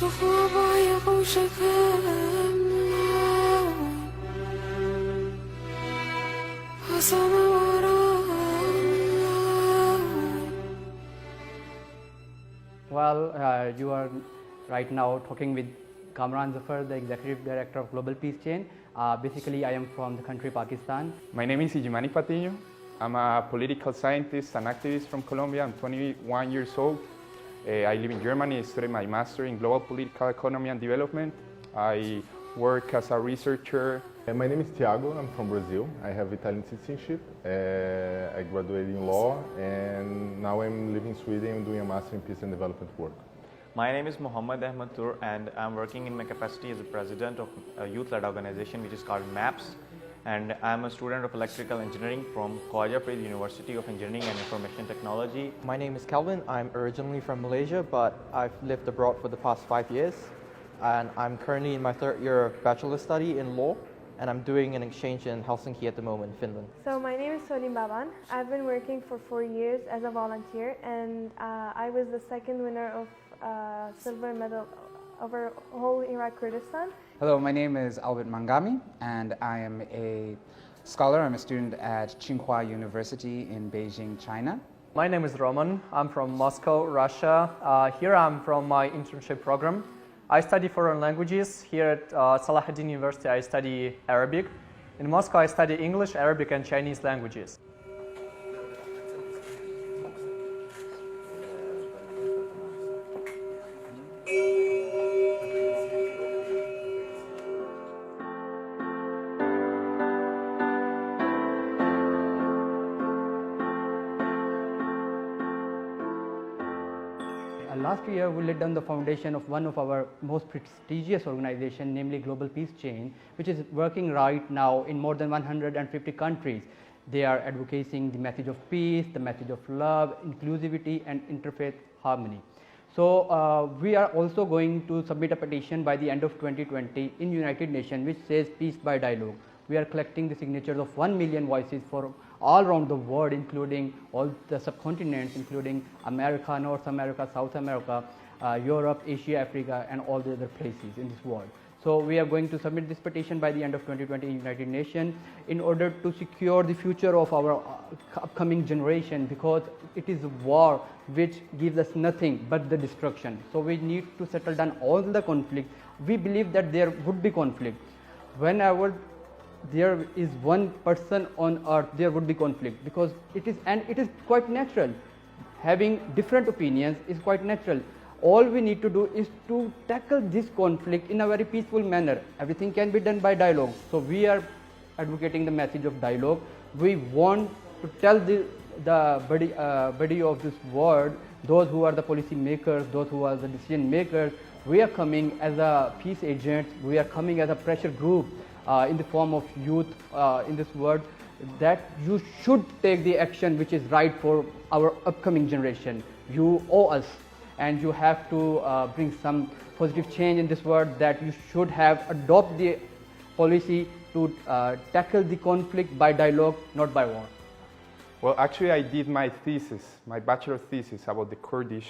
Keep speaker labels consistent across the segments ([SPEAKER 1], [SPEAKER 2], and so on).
[SPEAKER 1] Well, you are right now talking with Kamran Zafar, the Executive Director of Global Peace Chain. Basically, I am from the country Pakistan.
[SPEAKER 2] My name is Ijimani Patiño. I'm a political scientist and activist from Colombia. I'm 21 years old. I live in Germany. I studied my master in global political economy and development. I work as a researcher.
[SPEAKER 3] My name is Thiago. I'm from Brazil. I have Italian citizenship. I graduated in law, and now I'm living in Sweden and doing a master in peace and development work.
[SPEAKER 4] My name is Mohammad Ahmed Tur, and I'm working in my capacity as the president of a youth-led organization which is called MAPS. And I'm a student of electrical engineering from Khawaja Farid University of Engineering and Information Technology.
[SPEAKER 5] My name is Kelvin. I'm originally from Malaysia, but I've lived abroad for the past 5 years. And I'm currently in my third year of bachelor study in law, and I'm doing an exchange in Helsinki at the moment, Finland.
[SPEAKER 6] So my name is Solim Baban. I've been working for 4 years as a volunteer, and I was the second winner of silver medal over whole Iraq Kurdistan.
[SPEAKER 7] Hello, my name is Albert Mangami, and I am a scholar. I'm a student at Tsinghua University in Beijing, China.
[SPEAKER 8] My name is Roman. I'm from Moscow, Russia. Here I'm from my internship program. I study foreign languages. Here at Salahuddin University, I study Arabic. In Moscow, I study English, Arabic, and Chinese languages.
[SPEAKER 1] Last year, we laid down the foundation of one of our most prestigious organizations, namely Global Peace Chain, which is working right now in more than 150 countries. They are advocating the message of peace, the message of love, inclusivity, and interfaith harmony. So we are also going to submit a petition by the end of 2020 in United Nations, which says peace by dialogue. We are collecting the signatures of 1 million voices for all around the world, including all the subcontinents, including America, North America, South America, Europe, Asia, Africa, and all the other places in this world. So we are going to submit this petition by the end of 2020 in United Nations in order to secure the future of our upcoming generation, because it is a war which gives us nothing but the destruction. So we need to settle down all the conflict. We believe that there would be conflict. Whenever there is one person on earth, there would be conflict, because it is quite natural. Having different opinions is quite natural. All we need to do is to tackle this conflict in a very peaceful manner. Everything can be done by dialogue. So we are advocating the message of dialogue. We want to tell the body of this world, those who are the policy makers, those who are the decision makers, we are coming as a peace agents, we are coming as a pressure group in the form of youth in this world, that you should take the action which is right for our upcoming generation. You owe us, and you have to bring some positive change in this world, that you should have adopt the policy to tackle the conflict by dialogue, not by war.
[SPEAKER 2] Well, actually, I did my thesis, my bachelor thesis, about the Kurdish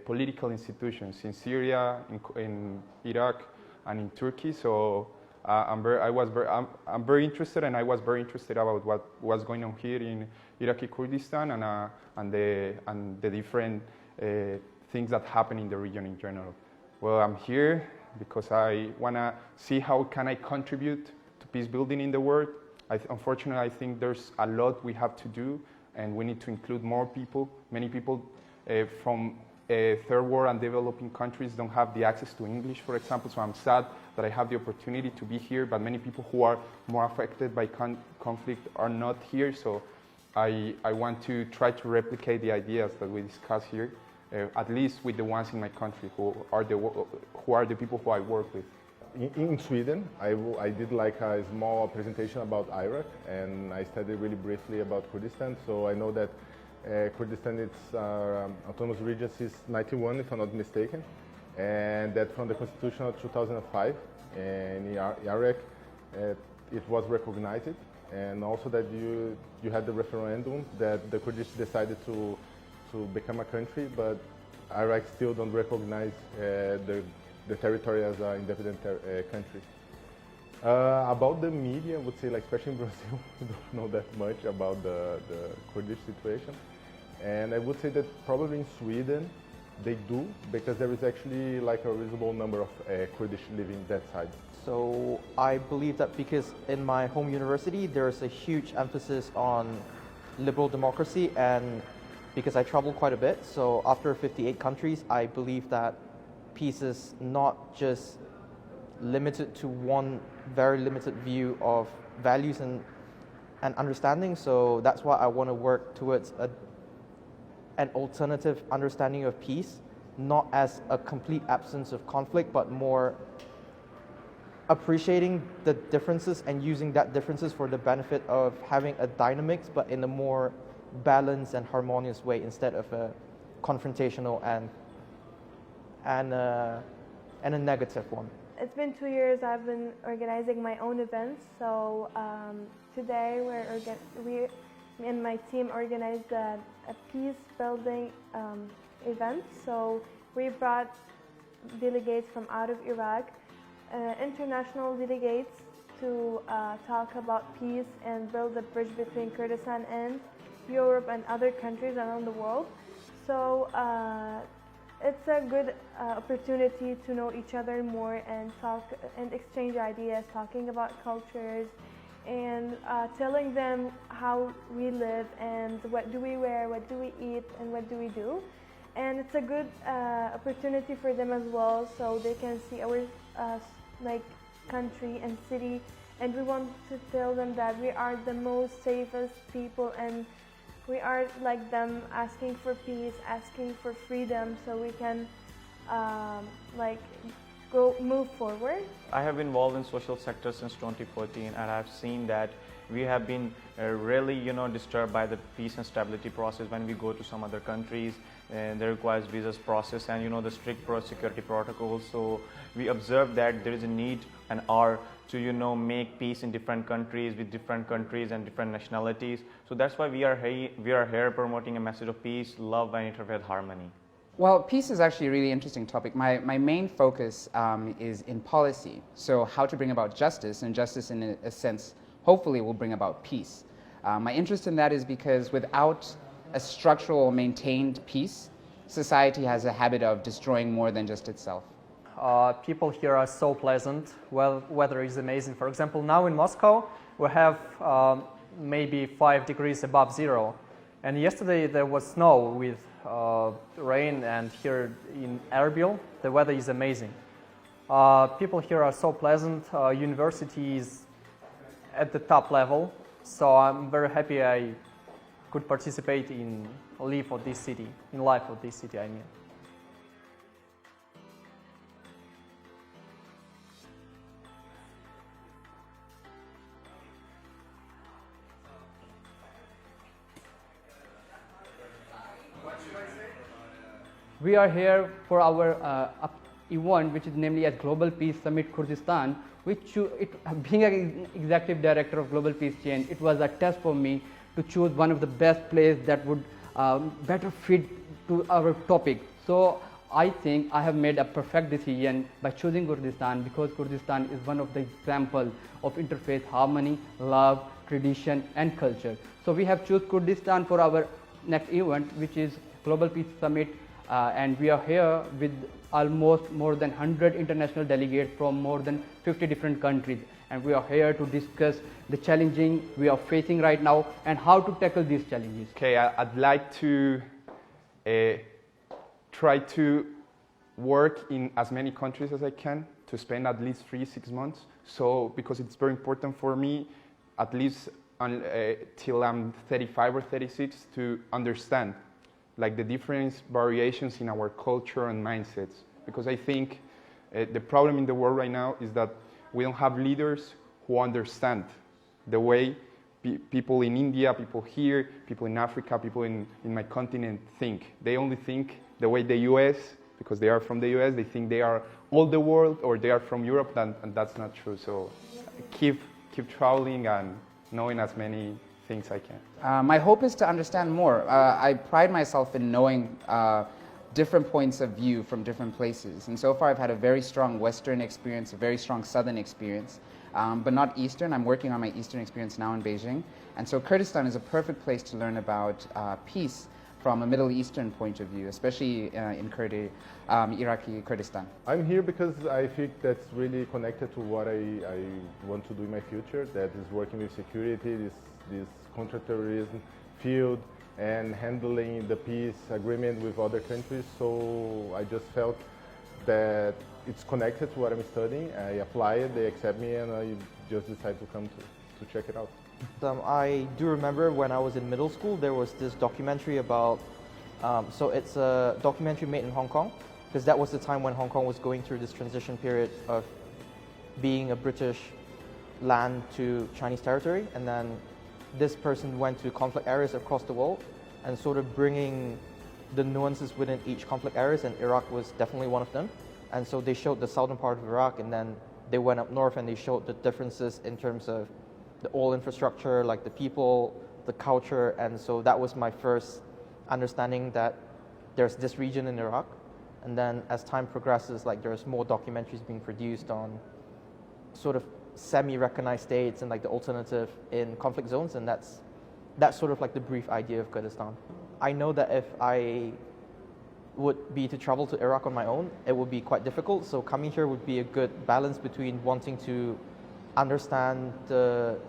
[SPEAKER 2] political institutions in Syria, in Iraq, and in Turkey. So I'm very interested, and I was very interested about what was going on here in Iraqi Kurdistan and the different things that happen in the region in general. Well, I'm here because I want to see how can I contribute to peace building in the world. Unfortunately, I think there's a lot we have to do, and we need to include more people. Many people from third world and developing countries don't have the access to English, for example, so I'm sad that I have the opportunity to be here, but many people who are more affected by conflict are not here, so I want to try to replicate the ideas that we discuss here, at least with the ones in my country who are the people who I work with.
[SPEAKER 3] In Sweden, I did like a small presentation about Iraq, and I studied really briefly about Kurdistan, so I know that Kurdistan, its autonomous region since 1991, if I'm not mistaken, and that from the Constitution of 2005 in Iraq, it was recognized, and also that you had the referendum that the Kurdish decided to become a country, but Iraq still don't recognize the territory as an independent country. About the media, I would say, like, especially in Brazil, we don't know that much about the Kurdish situation. And I would say that probably in Sweden, they do, because there is actually like a reasonable number of Kurdish living that side.
[SPEAKER 5] So I believe that because in my home university, there's a huge emphasis on liberal democracy, and because I travel quite a bit, so after 58 countries, I believe that peace is not just limited to one very limited view of values and understanding. So that's why I want to work towards an alternative understanding of peace, not as a complete absence of conflict, but more appreciating the differences and using that differences for the benefit of having a dynamics, but in a more balanced and harmonious way instead of a confrontational and a negative one.
[SPEAKER 6] It's been 2 years I've been organizing my own events. So today me and my team organized a peace building event. So we brought delegates from out of Iraq, international delegates, to talk about peace and build a bridge between Kurdistan and Europe and other countries around the world. So it's a good opportunity to know each other more and talk and exchange ideas, talking about cultures and telling them how we live and what do we wear, what do we eat, and what do we do. And it's a good opportunity for them as well, so they can see our like country and city. And we want to tell them that we are the most safest people, and we are like them, asking for peace, asking for freedom, so we can like move forward.
[SPEAKER 4] I have been involved in social sector since 2014, and I've seen that we have been really, disturbed by the peace and stability process when we go to some other countries, and there requires visas process and the strict security protocols. So we observe that there is a need and are to make peace in different countries with different countries and different nationalities. So that's why we are here promoting a message of peace, love, and interfaith harmony.
[SPEAKER 7] Well, peace is actually a really interesting topic. My main focus is in policy, so how to bring about justice, and justice in a sense hopefully will bring about peace. My interest in that is because without a structural maintained peace, society has a habit of destroying more than just itself.
[SPEAKER 8] People here are so pleasant, well, weather is amazing. For example, now in Moscow we have maybe 5 degrees above zero, and yesterday there was snow with rain, and here in Erbil the weather is amazing. People here are so pleasant, university is at the top level, so I'm very happy I could participate in life of this city, I mean.
[SPEAKER 1] We are here for our event, which is namely as Global Peace Summit Kurdistan, being an executive director of Global Peace Chain, it was a test for me to choose one of the best places that would better fit to our topic. So I think I have made a perfect decision by choosing Kurdistan, because Kurdistan is one of the examples of interfaith harmony, love, tradition and culture. So we have chosen Kurdistan for our next event, which is Global Peace Summit, and we are here with almost more than 100 international delegates from more than 50 different countries, and we are here to discuss the challenges we are facing right now and how to tackle these challenges.
[SPEAKER 2] Okay, I'd like to try to work in as many countries as I can, to spend at least 3-6 months. So because it's very important for me, at least till I'm 35 or 36, to understand like the different variations in our culture and mindsets. Because I think the problem in the world right now is that we don't have leaders who understand the way people in India, people here, people in Africa, people in my continent think. They only think the way the US, because they are from the US, they think they are all the world, or they are from Europe, and that's not true. So keep traveling and knowing as many things I can.
[SPEAKER 7] My hope is to understand more. I pride myself in knowing different points of view from different places. And so far I've had a very strong Western experience, a very strong Southern experience, but not Eastern. I'm working on my Eastern experience now in Beijing. And so Kurdistan is a perfect place to learn about peace from a Middle Eastern point of view, especially in Iraqi Kurdistan.
[SPEAKER 3] I'm here because I think that's really connected to what I want to do in my future, that is working with security, this counterterrorism field, and handling the peace agreement with other countries. So I just felt that it's connected to what I'm studying. I applied, they accept me, and I just decided to come to check it out.
[SPEAKER 5] I do remember when I was in middle school, there was this documentary about, so it's a documentary made in Hong Kong, because that was the time when Hong Kong was going through this transition period of being a British land to Chinese territory, and then this person went to conflict areas across the world and sort of bringing the nuances within each conflict areas, and Iraq was definitely one of them. And so they showed the southern part of Iraq, and then they went up north and they showed the differences in terms of the oil infrastructure, like the people, the culture. And so that was my first understanding that there's this region in Iraq. And then as time progresses, like there's more documentaries being produced on sort of semi-recognized states and like the alternative in conflict zones, and that's sort of like the brief idea of Kurdistan. I know that if I would be to travel to Iraq on my own, it would be quite difficult, so coming here would be a good balance between wanting to understand the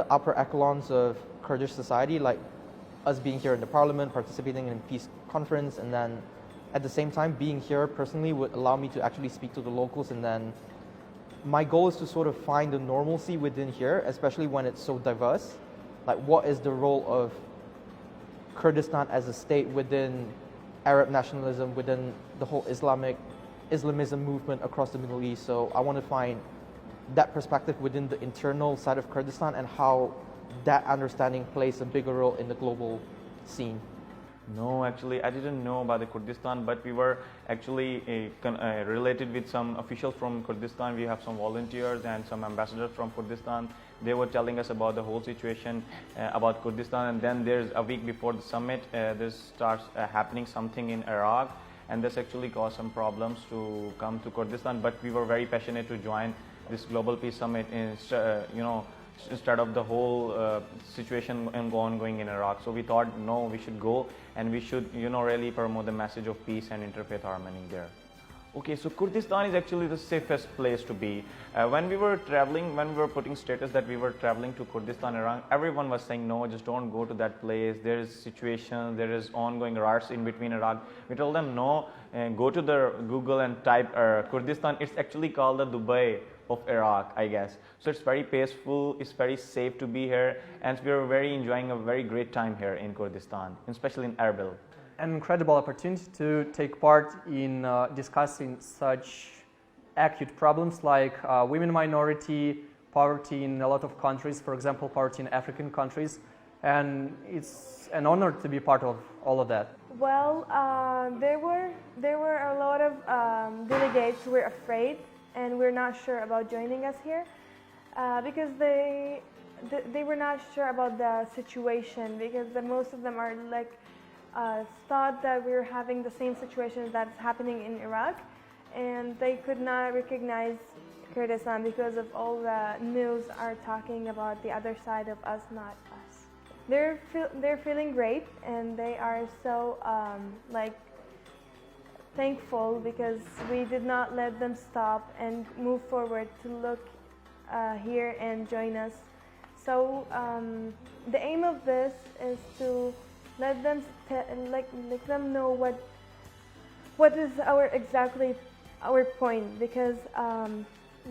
[SPEAKER 5] upper echelons of Kurdish society, like us being here in the parliament, participating in a peace conference, and then at the same time being here personally would allow me to actually speak to the locals. And then my goal is to sort of find the normalcy within here, especially when it's so diverse. Like, what is the role of Kurdistan as a state within Arab nationalism, within the whole Islamism movement across the Middle East? So I want to find that perspective within the internal side of Kurdistan and how that understanding plays a bigger role in the global scene.
[SPEAKER 4] No, actually, I didn't know about the Kurdistan, but we were actually related with some officials from Kurdistan. We have some volunteers and some ambassadors from Kurdistan. They were telling us about the whole situation about Kurdistan, and then there's a week before the summit, there starts happening something in Iraq, and this actually caused some problems to come to Kurdistan. But we were very passionate to join this Global Peace Summit, instead of the whole situation ongoing in Iraq. So we thought, no, we should go and we should, really promote the message of peace and interfaith harmony there. Okay, so Kurdistan is actually the safest place to be. When we were traveling, when we were putting status that we were traveling to Kurdistan, Iraq, everyone was saying, no, just don't go to that place. There is situation, there is ongoing riots in between Iraq. We told them, no, go to the Google and type Kurdistan. It's actually called the Dubai of Iraq, I guess. So it's very peaceful, it's very safe to be here, and we are very enjoying a very great time here in Kurdistan, especially in Erbil.
[SPEAKER 8] An incredible opportunity to take part in discussing such acute problems like women minority, poverty in a lot of countries, for example, poverty in African countries, and it's an honor to be part of all of that.
[SPEAKER 6] Well, there were a lot of delegates who were afraid and we're not sure about joining us here because they were not sure about the situation, because most of them are like thought that we were having the same situation that's happening in Iraq, and they could not recognize Kurdistan because of all the news are talking about the other side of us, not us. They're feeling great, and they are so thankful because we did not let them stop and move forward to look here and join us. So the aim of this is to let them let them know what is exactly our point, because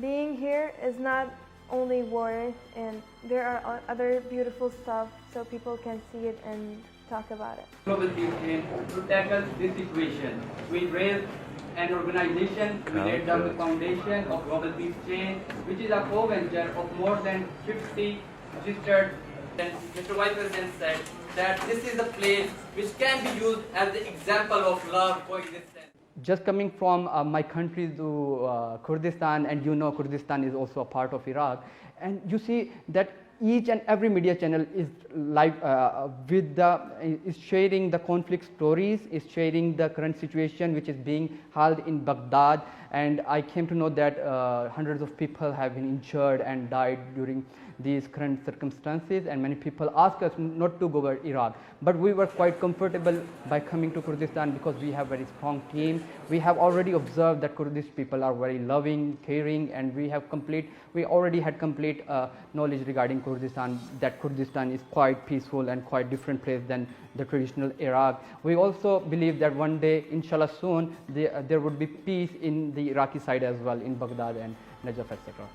[SPEAKER 6] being here is not only war, and there are other beautiful stuff so people can see it and talk about it.
[SPEAKER 1] Global Peace Chain, to tackle this situation, we raised an organization. We laid down the foundation of Global Peace Chain, which is a co-venture of more than 50 registered. And Mr. Vice President said that this is a place which can be used as the example of love coexistence. Just coming from my country to Kurdistan, and Kurdistan is also a part of Iraq, and you see that each and every media channel is live is sharing the conflict stories, is sharing the current situation which is being held in Baghdad. And I came to know that hundreds of people have been injured and died during these current circumstances, and many people ask us not to go to Iraq. But we were quite comfortable by coming to Kurdistan because we have very strong team. We have already observed that Kurdish people are very loving, caring, and we already had complete knowledge regarding Kurdistan, that Kurdistan is quite peaceful and quite different place than the traditional Iraq. We also believe that one day, inshallah soon, there would be peace in the Iraqi side as well, in Baghdad and Najaf, etc.